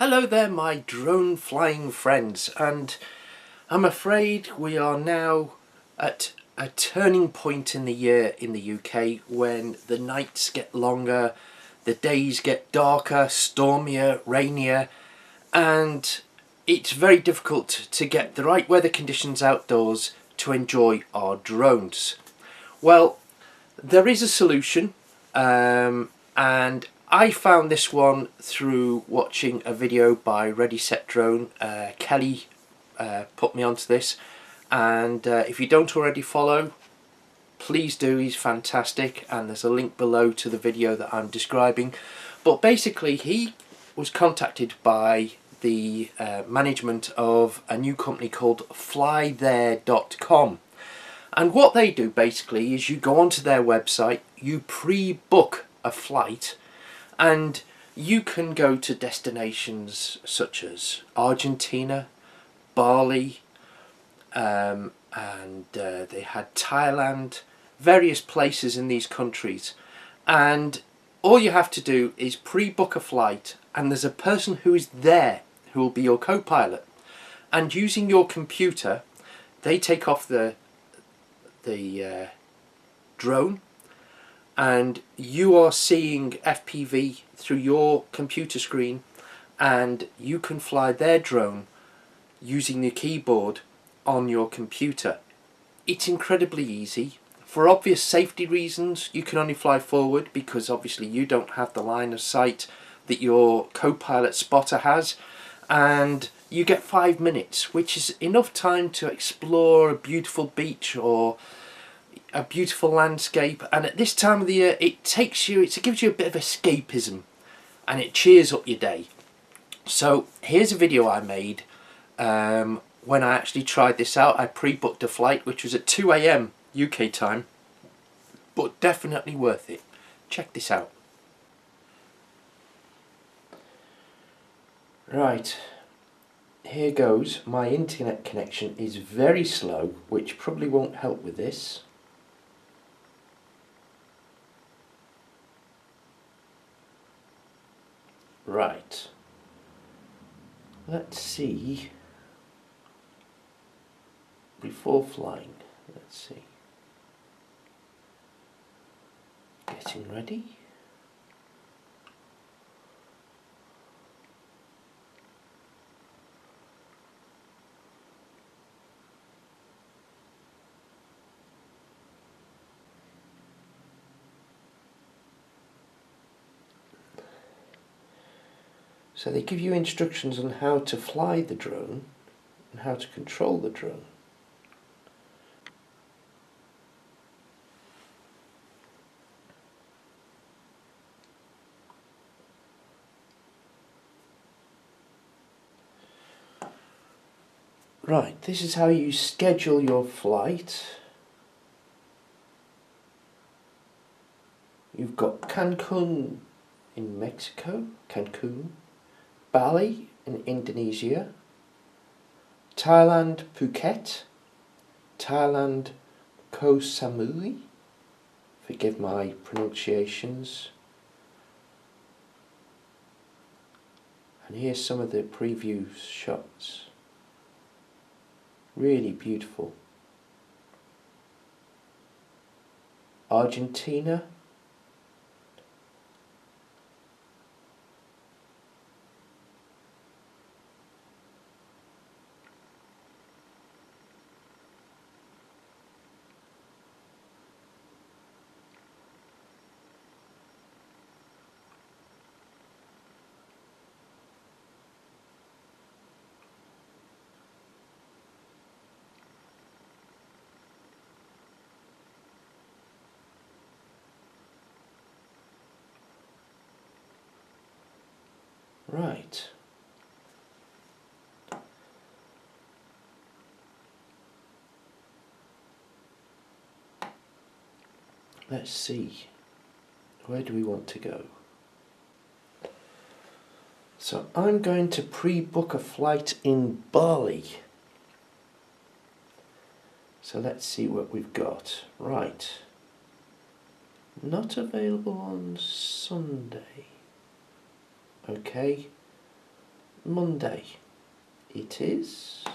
Hello there, my drone flying friends, and I'm afraid we are now at a turning point in the year in the UK when the nights get longer, the days get darker, stormier, rainier, and it's very difficult to get the right weather conditions outdoors to enjoy our drones. Well, there is a solution, and I found this one through watching a video by Ready Set Drone. Kelly put me onto this, and if you don't already follow, please do. He's fantastic, and there's a link below to the video that I'm describing. But basically he was contacted by the management of a new company called flythere.com. And what they do basically is you go onto their website, you pre-book a flight, and you can go to destinations such as Argentina, Bali, and they had Thailand, various places in these countries. And all you have to do is pre-book a flight, and there's a person who is there who will be your co-pilot. And using your computer, they take off the drone, and you are seeing FPV through your computer screen, and you can fly their drone using the keyboard on your computer. It's incredibly easy. For obvious safety reasons, you can only fly forward because obviously you don't have the line of sight that your co-pilot spotter has, and you get 5 minutes, which is enough time to explore a beautiful beach or a beautiful landscape. And at this time of the year, it gives you a bit of escapism, and it cheers up your day. So here's a video I made when I actually tried this out. I pre-booked a flight which was at 2 AM UK time, but definitely worth it. Check this out. Right, here goes. My internet connection is very slow, which probably won't help with this. Right, let's see. Before flying, let's see. Getting ready. So they give you instructions on how to fly the drone and how to control the drone. Right, this is how you schedule your flight. You've got Cancun in Mexico, Bali in Indonesia, Thailand Phuket, Thailand Koh Samui, forgive my pronunciations. And here's some of the preview shots. Really beautiful. Argentina, right. Let's see, where do we want to go? So I'm going to pre-book a flight in Bali. So let's see what we've got. Right. Not available on Sunday. Okay. Monday it is.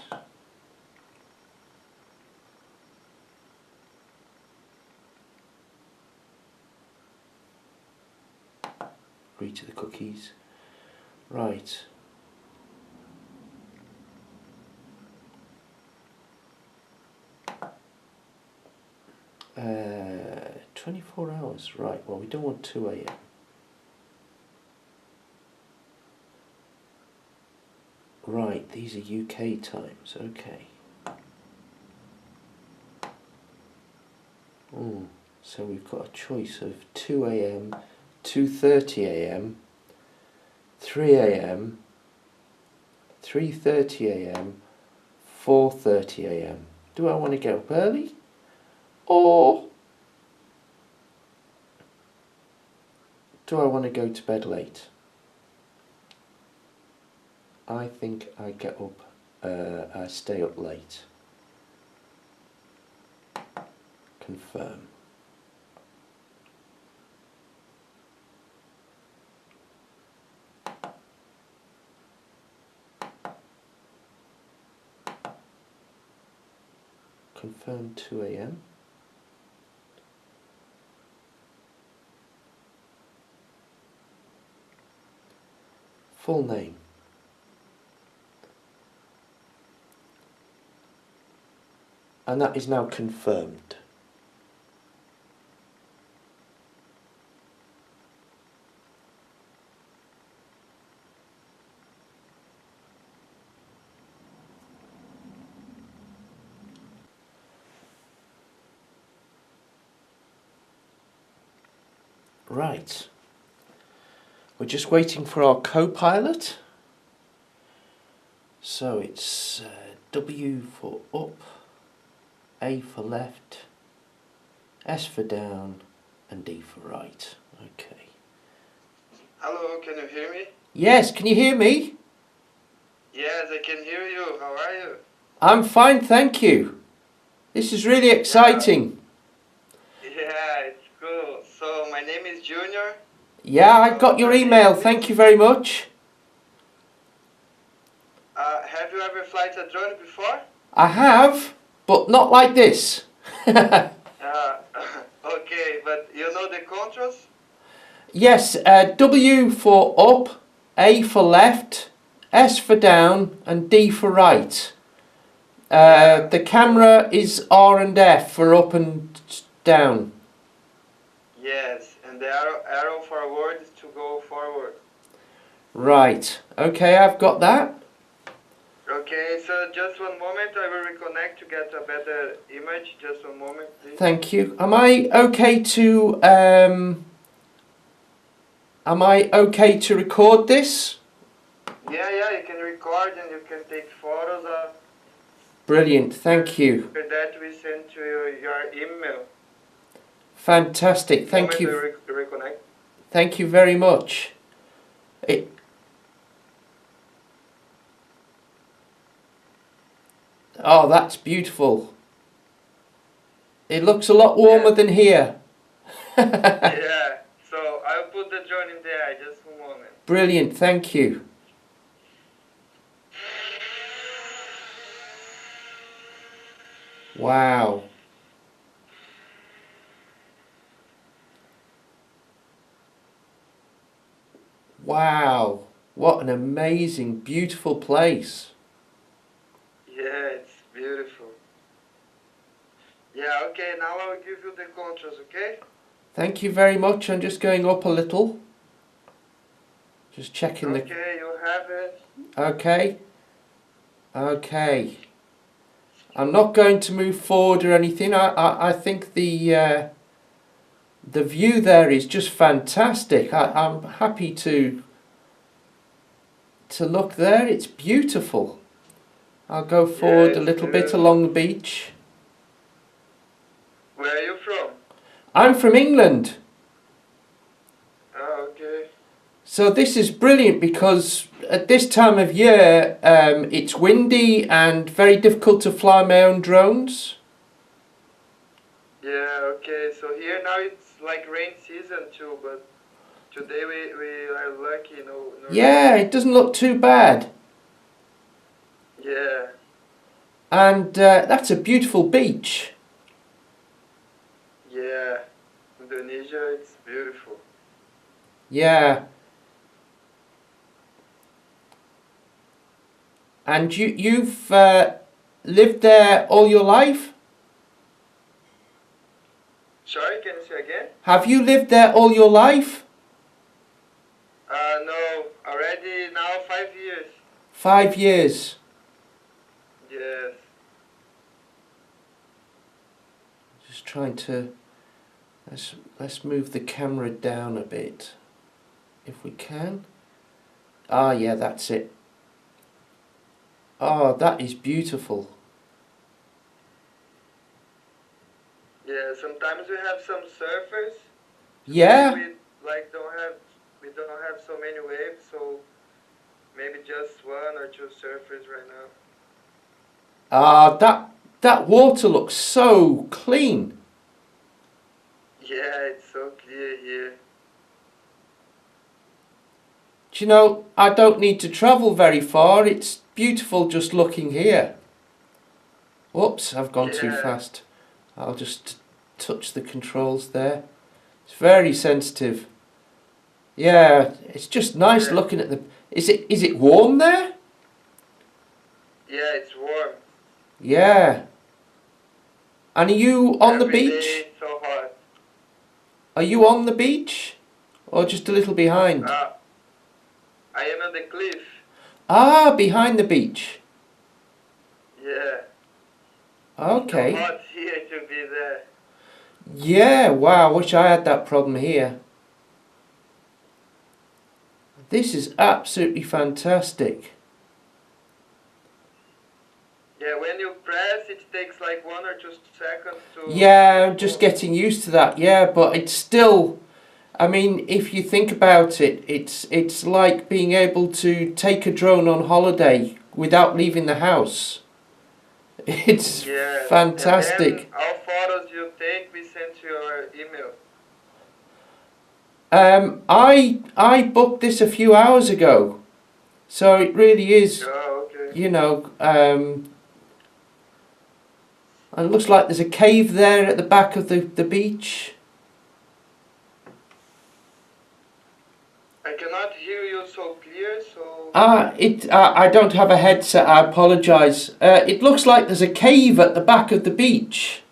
Agree to the cookies. Right. Uh, 24 hours. Right, well we don't want 2 AM. Right, these are UK times, okay. So we've got a choice of 2 AM, 2:30 AM, 3 AM, 3:30 AM, 4:30 AM. Do I want to get up early? Or do I want to go to bed late? I think I get up, I stay up late. Confirm. Confirm 2 AM. Full name. And that is now confirmed. Right. We're just waiting for our co-pilot. So it's W for up, A for left, S for down, and D for right. Okay. Hello, can you hear me? Yes, can you hear me? Yes, I can hear you. How are you? I'm fine, thank you. This is really exciting. Yeah, it's cool. So, my name is Junior. Yeah, I got your email. Thank you very much. Have you ever flown a drone before? I have, but not like this. Okay, but you know the controls? Yes, W for up, A for left, S for down, and D for right. The camera is R and F for up and down. Yes, and the arrow forward is to go forward. Right, okay, I've got that. Okay, so just one moment, I will reconnect to get a better image. Just one moment, please. Thank you. Am I okay to record this? Yeah, you can record and you can take photos of. Brilliant, thank you. That we send to your email. Fantastic, thank you. Reconnect. Thank you very much. Oh, that's beautiful. It looks a lot warmer than here. Yeah, so I'll put the drone in there, just a moment. Brilliant, thank you. Wow. Wow. What an amazing, beautiful place. Yeah, it's beautiful. Yeah, okay, now I'll give you the controls, okay? Thank you very much. I'm just going up a little. Just checking the... Okay, you have it. Okay. Okay. I'm not going to move forward or anything. I think the view there is just fantastic. I'm happy to look there. It's beautiful. I'll go forward a little bit along the beach. Where are you from? I'm from England. Oh, okay. So this is brilliant because at this time of year it's windy and very difficult to fly my own drones. Yeah, okay, so here now it's like rain season too, but today we are lucky, no Yeah, it doesn't look too bad. And that's a beautiful beach. Yeah, Indonesia, it's beautiful. Yeah. And you've lived there all your life? Sorry, can you say again? Have you lived there all your life? No, already now 5 years. 5 years. Yes. Just trying to let's move the camera down a bit if we can. Ah, yeah, that's it. Oh, that is beautiful. Yeah, sometimes we have some surfers. Yeah. Today we don't have so many waves, so maybe just one or two surfers right now. Ah, that water looks so clean. Yeah, it's so clear here. Do you know, I don't need to travel very far. It's beautiful just looking here. Whoops, I've gone too Yeah. fast. I'll just touch the controls there. It's very sensitive. Yeah, it's just nice Yeah. looking at the... Is it warm there? Yeah, it's warm. Yeah. And are you on the Every day beach? it's so hot. Are you on the beach? Or just a little behind? I am on the cliff. Ah, behind the beach. Yeah. Okay. So hot here to be there. Yeah, wow, wish I had that problem here. This is absolutely fantastic. Yeah, when you press, it takes like 1 or 2 seconds to... Yeah, I'm just getting used to that, yeah, but it's still... I mean, if you think about it, it's like being able to take a drone on holiday without leaving the house. It's Yeah, fantastic. and then all photos you take, we send to your email. I booked this a few hours ago, so it really is, Oh, okay. you know, and it looks like there's a cave there at the back of the beach. I cannot hear you so clear, so... I don't have a headset, I apologise. It looks like there's a cave at the back of the beach.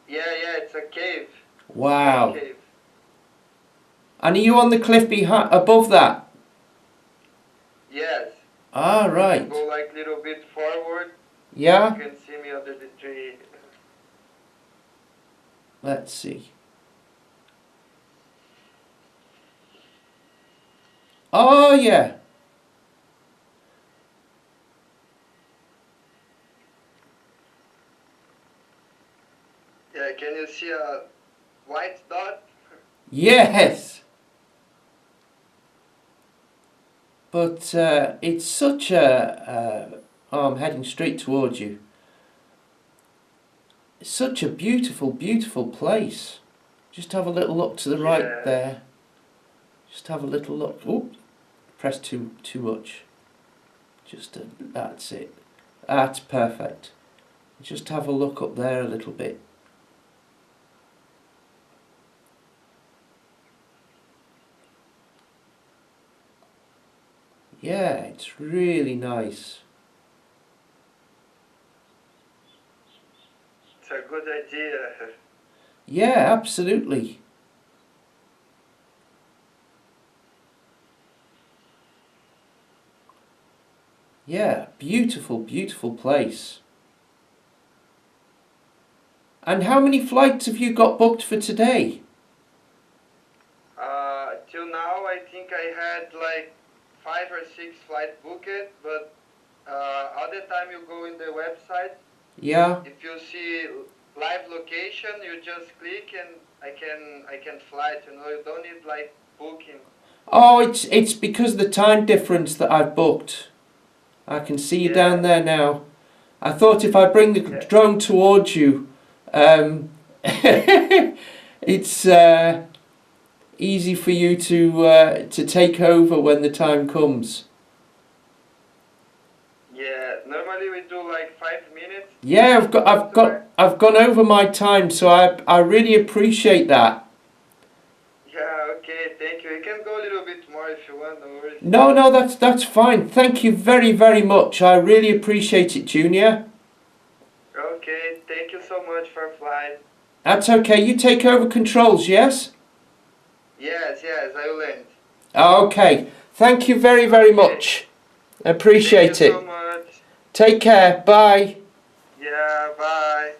Yeah, it's a cave. Wow. Cave. And are you on the cliff behind, above that? Yes. Ah, right. Go like a little bit forward. Yeah? You can see me under the tree. Let's see. Oh, yeah. Yeah, can you see a white dot? Yes. But it's such a... oh, I'm heading straight towards you. It's such a beautiful, beautiful place. Just have a little look to the right there. Just have a little look. Oop, press too much. Just that's it. That's perfect. Just have a look up there a little bit. Yeah, it's really nice. It's a good idea. Yeah, absolutely. Yeah, beautiful, beautiful place. And how many flights have you got booked for today? Till now, I think I had like 5 or 6 flights booked, but other time you go in the website, Yeah. if you see live location, you just click and I can fly it. You know, you don't need like booking. Oh, it's because of the time difference that I've booked. I can see you down there now. I thought if I bring the drone towards you, it's easy for you to take over when the time comes. Yeah, Normally we do like 5 minutes. Yeah, I've gone over my time, so I really appreciate that. Yeah, okay, thank you. You can go a little bit more if you want, no worries. No, that's fine. Thank you very, very much. I really appreciate it, Junior. Okay, thank you so much for flying. That's okay. You take over controls, yes? Yes, I will end. Okay. Thank you very, very Okay. much. Thank you Appreciate so it. much. Take care. Bye. Yeah, bye.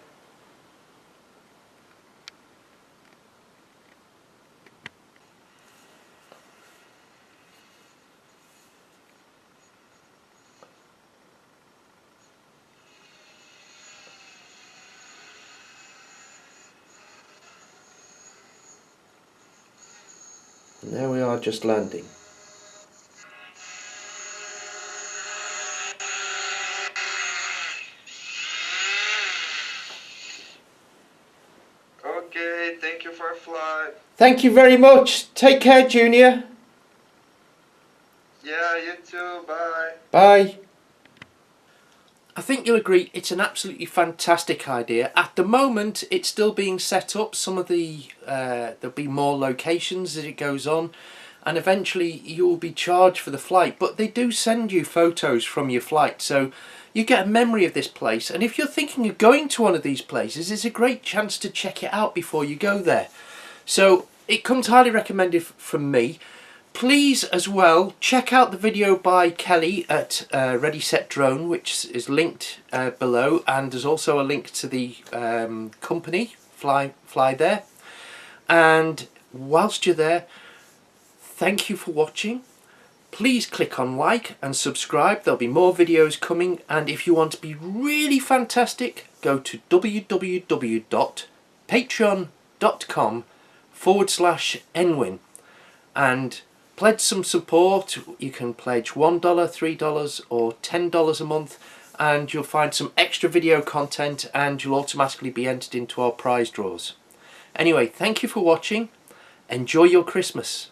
There we are, just landing. Okay, thank you for flying. Thank you very much. Take care, Junior. Yeah, you too, bye. Bye. I think you'll agree it's an absolutely fantastic idea. At the moment, it's still being set up. Some of the there'll be more locations as it goes on, and eventually you will be charged for the flight. But they do send you photos from your flight, so you get a memory of this place. And if you're thinking of going to one of these places, it's a great chance to check it out before you go there. So it comes highly recommended from me. Please as well check out the video by Kelly at Ready Set Drone, which is linked below, and there's also a link to the company Fly There. And whilst you're there, thank you for watching. Please click on like and subscribe. There'll be more videos coming, and if you want to be really fantastic, go to www.patreon.com/nwin and pledge some support. You can pledge $1, $3 or $10 a month, and you'll find some extra video content, and you'll automatically be entered into our prize draws. Anyway, thank you for watching. Enjoy your Christmas.